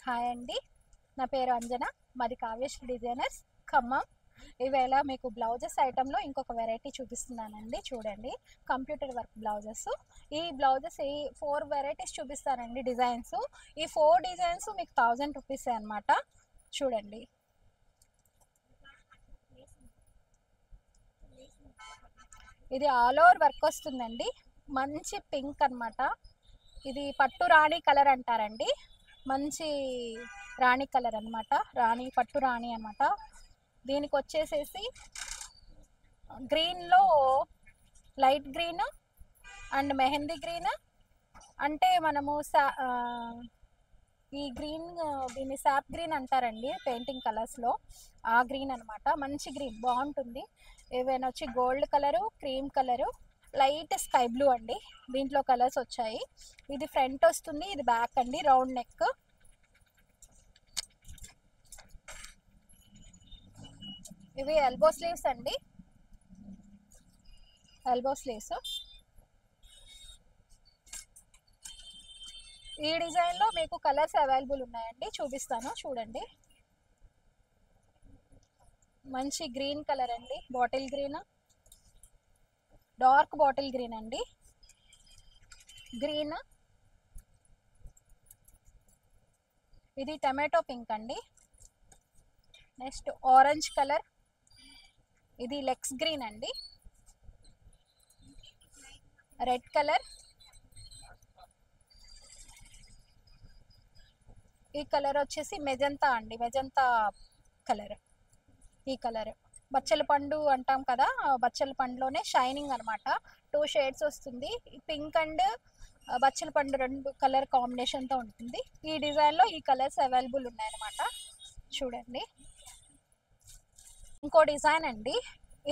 Hi అండి, నా పేరు అంజన. మాది కావ్యశ్రీ డిజైనర్స్, ఖమ్మం. ఈవేళ మీకు బ్లౌజెస్ ఐటెంలో ఇంకొక వెరైటీ చూపిస్తున్నానండి. చూడండి, కంప్యూటర్ వర్క్ బ్లౌజెస్. ఈ బ్లౌజెస్ 4 వెరైటీస్ చూపిస్తానండి, డిజైన్స్. ఈ 4 డిజైన్స్ మీకు 1000 రూపీస్ అనమాట. చూడండి, ఇది ఆల్ ఓవర్ వర్క్ వస్తుందండి. మంచి పింక్ అనమాట. ఇది పట్టు రాణి కలర్ అంటారండి. మంచి రాణి కలర్ అనమాట, రాణి పట్టు రాణి అనమాట. దీనికి వచ్చేసేసి గ్రీన్లో light green and mehndi green, అంటే మనము ఈ గ్రీన్ దీన్ని సాప్ గ్రీన్ అంటారండి పెయింటింగ్ కలర్స్లో. ఆ గ్రీన్ అనమాట, మంచి గ్రీన్ బాగుంటుంది. ఏవైనా వచ్చి gold colour, cream colour, light sky blue అండి. దీంట్లో కలర్స్ వచ్చాయి. ఇది ఫ్రంట్ వస్తుంది, ఇది బ్యాక్ అండి, రౌండ్ నెక్. ఇవి ఎల్బో స్లీవ్స్ అండి, ఎల్బో స్లీవ్స్. ఈ డిజైన్లో మీకు కలర్స్ అవైలబుల్ ఉన్నాయండి, చూపిస్తాను చూడండి. మంచి గ్రీన్ కలర్ అండి, bottle green, dark bottle green అండి, గ్రీన్. ఇది టమాటో పింక్ అండి. నెక్స్ట్ ఆరెంజ్ కలర్, ఇది లెక్స్ గ్రీన్ అండి. రెడ్ కలర్, ఈ కలర్ వచ్చేసి మెజంతా అండి, మెజంతా కలర్. ఈ కలర్ బచ్చల పండు అంటాం కదా, బచ్చల పండులోనే షైనింగ్ అనమాట. 2 షేడ్స్ వస్తుంది. పింక్ అండ్ బచ్చల పండు 2 కలర్ కాంబినేషన్తో ఉంటుంది. ఈ డిజైన్లో ఈ కలర్స్ అవైలబుల్ ఉన్నాయన్నమాట. చూడండి, ఇంకో డిజైన్ అండి.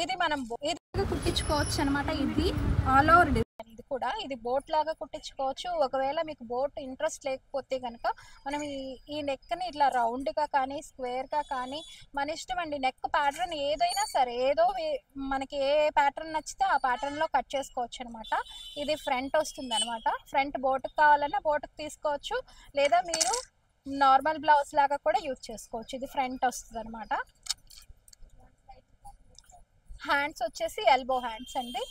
ఇది మనం ఇది కుట్టించుకోవచ్చు అనమాట. ఇది ఆల్ ఓవర్ డిజైన్. ఇది కూడా ఇది బోట్ లాగా కుట్టించుకోవచ్చు. ఒకవేళ మీకు బోట్ ఇంట్రెస్ట్ లేకపోతే కనుక మనం ఈ నెక్ని ఇట్లా రౌండ్గా కానీ స్క్వేర్గా కానీ మన ఇష్టం అండి. నెక్ ప్యాటర్న్ ఏదైనా సరే, ఏదో మనకి ఏ ప్యాటర్న్ నచ్చితే ఆ ప్యాటర్న్లో కట్ చేసుకోవచ్చు అనమాట. ఇది ఫ్రంట్ వస్తుంది అనమాట. ఫ్రంట్ బోటుకు కావాలన్నా బోటుకు తీసుకోవచ్చు, లేదా మీరు నార్మల్ బ్లౌజ్ లాగా కూడా యూజ్ చేసుకోవచ్చు. ఇది ఫ్రంట్ వస్తుంది అనమాట. హ్యాండ్స్ వచ్చేసి ఎల్బో హ్యాండ్స్ అండి.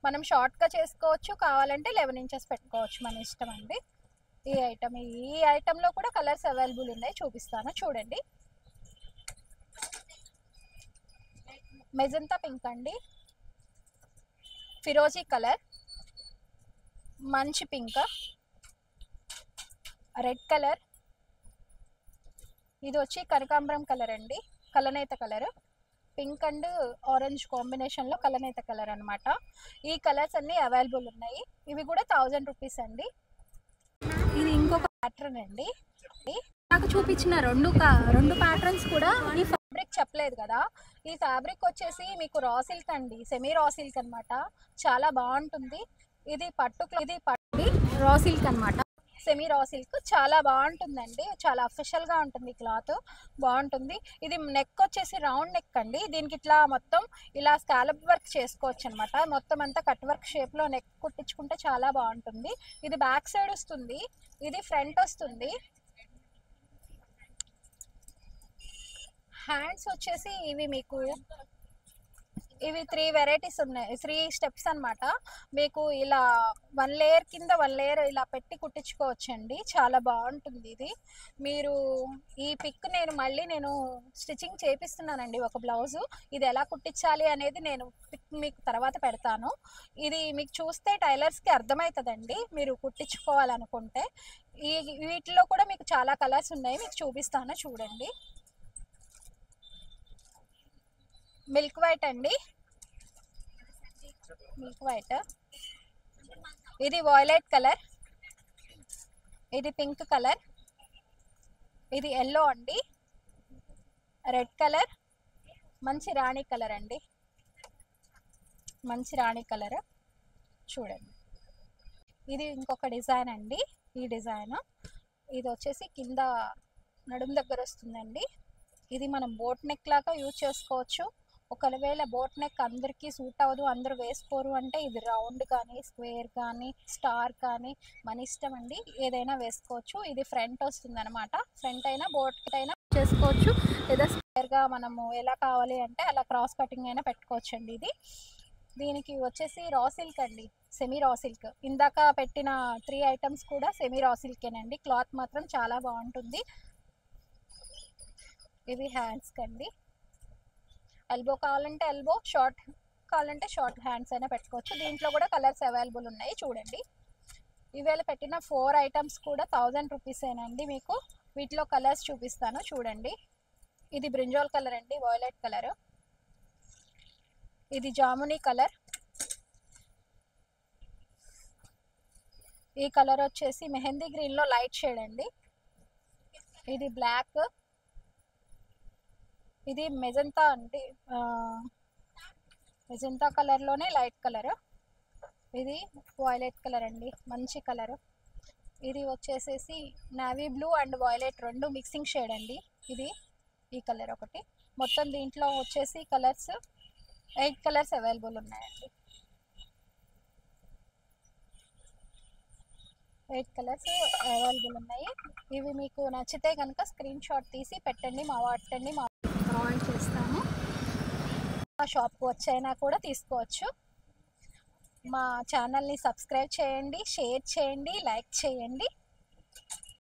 మనం షార్ట్గా చేసుకోవచ్చు, కావాలంటే 11 ఇంచెస్ పెట్టుకోవచ్చు, మన ఇష్టం అండి. ఈ ఐటెంలో కూడా కలర్స్ అవైలబుల్ ఉన్నాయి, చూపిస్తాను చూడండి. మెజంతా పింక్ అండి, ఫిరోజీ కలర్, మంచి పింక్, రెడ్ కలర్, ఇది వచ్చి కనకాంబరం కలర్ అండి, కలనేత కలర్. పింక్ అండ్ ఆరెంజ్ కాంబినేషన్లో కలనేత కలర్ అనమాట. ఈ కలర్స్ అన్నీ అవైలబుల్ ఉన్నాయి. ఇవి కూడా 1000 రూపీస్ అండి. ఇది ఇంకొక ప్యాటర్న్ అండి. నాకు చూపించిన రెండు ప్యాటర్న్స్ కూడా ఈ ఫ్యాబ్రిక్ చెప్పలేదు కదా. ఈ ఫ్యాబ్రిక్ వచ్చేసి మీకు రా సిల్క్ అండి, సెమీ రా సిల్క్ అనమాట. చాలా బాగుంటుంది. ఇది పట్టు రా సిల్క్ అనమాట, సెమీ రా సిల్క్. చాలా బాగుంటుందండి, చాలా అఫిషియల్గా ఉంటుంది, క్లాత్ బాగుంటుంది. ఇది నెక్ వచ్చేసి రౌండ్ నెక్ అండి. దీనికి ఇట్లా మొత్తం ఇలా స్కాలప్ వర్క్ చేసుకోవచ్చు అనమాట. మొత్తం అంతా కట్ వర్క్ షేప్లో నెక్ కుట్టించుకుంటే చాలా బాగుంటుంది. ఇది బ్యాక్ సైడ్ వస్తుంది, ఇది ఫ్రంట్ వస్తుంది. హ్యాండ్స్ వచ్చేసి ఇవి 3 వెరైటీస్ ఉన్నాయి, 3 స్టెప్స్ అనమాట. మీకు ఇలా 1 లేయర్ కింద 1 లేయర్ ఇలా పెట్టి కుట్టించుకోవచ్చండి. చాలా బాగుంటుంది ఇది. మీరు ఈ పిక్ నేను స్టిచ్చింగ్ చేపిస్తున్నానండి ఒక బ్లౌజు. ఇది ఎలా కుట్టించాలి అనేది నేను పిక్ మీకు తర్వాత పెడతాను. ఇది మీకు చూస్తే టైలర్స్కి అర్థమవుతుందండి, మీరు కుట్టించుకోవాలనుకుంటే. వీటిలో కూడా మీకు చాలా కలర్స్ ఉన్నాయి, మీకు చూపిస్తాను చూడండి. మిల్క్ వైట్ అండి, మిల్క్ వైట్. ఇది వాయిలెట్ కలర్, ఇది పింక్ కలర్, ఇది ఎల్లో అండి, రెడ్ కలర్, మంచి రాణి కలర్ అండి, మంచి రాణి కలర్. చూడండి, ఇది ఇంకొక డిజైన్ అండి. ఈ డిజైన్ ఇది వచ్చేసి కింద నడుము దగ్గర వస్తుందండి. ఇది మనం బోట్ నెక్ లాగా యూజ్ చేసుకోవచ్చు, ఒకవేళ బోట్ నెక్ అందరికీ సూట్ అవ్వదు, అందరూ వేసుకోరు అంటే ఇది రౌండ్ కానీ స్క్వేర్ కానీ స్టార్ కానీ మన ఇష్టం అండి, ఏదైనా వేసుకోవచ్చు. ఇది ఫ్రంట్ వస్తుంది అనమాట, ఫ్రంట్ అయినా బోట్ అయినా చేసుకోవచ్చు, లేదా స్క్వేర్గా మనము ఎలా కావాలి అంటే అలా క్రాస్ కటింగ్ అయినా పెట్టుకోవచ్చు అండి. దీనికి వచ్చేసి రా సిల్క్ అండి, సెమీ రా సిల్క్. ఇందాక పెట్టిన 3 ఐటమ్స్ కూడా సెమీ రా సిల్కేనండి, క్లాత్ మాత్రం చాలా బాగుంటుంది. ఇవి హ్యాండ్స్ కండి, ఎల్బో కావాలంటే ఎల్బో, షార్ట్ కావాలంటే షార్ట్ హ్యాండ్స్ అయినా పెట్టుకోవచ్చు. దీంట్లో కూడా కలర్స్ అవైలబుల్ ఉన్నాయి చూడండి. ఇవేళ పెట్టిన 4 ఐటమ్స్ కూడా 1000 రూపీసేనండి మీకు. వీటిలో కలర్స్ చూపిస్తాను చూడండి. ఇది బ్రింజాల్ కలర్ అండి, వైలెట్ కలర్. ఇది జామునీ కలర్. ఈ కలర్ వచ్చేసి మెహందీ గ్రీన్లో లైట్ షేడ్ అండి. ఇది బ్లాక్. ఇది మెజంతా అండి, మెజంతా కలర్లోనే లైట్ కలర్. ఇది వైలెట్ కలర్ అండి, మంచి కలర్. ఇది వచ్చేసేసి నావీ బ్లూ అండ్ వైలెట్ రెండు మిక్సింగ్ షేడ్ అండి. ఇది ఈ కలర్ ఒకటి. మొత్తం దీంట్లో వచ్చేసి కలర్స్ 8 కలర్స్ అవైలబుల్ ఉన్నాయండి. 8 కలర్స్ అవైలబుల్ ఉన్నాయి. ఇవి మీకు నచ్చితే కనుక స్క్రీన్ షాట్ తీసి పెట్టండి, మా వాటండి, మా ప్రొవైడ్ చేస్తాము. మా షాప్కి వచ్చైనా కూడా తీసుకోవచ్చు. మా ఛానల్ని సబ్స్క్రైబ్ చేయండి, షేర్ చేయండి, లైక్ చేయండి.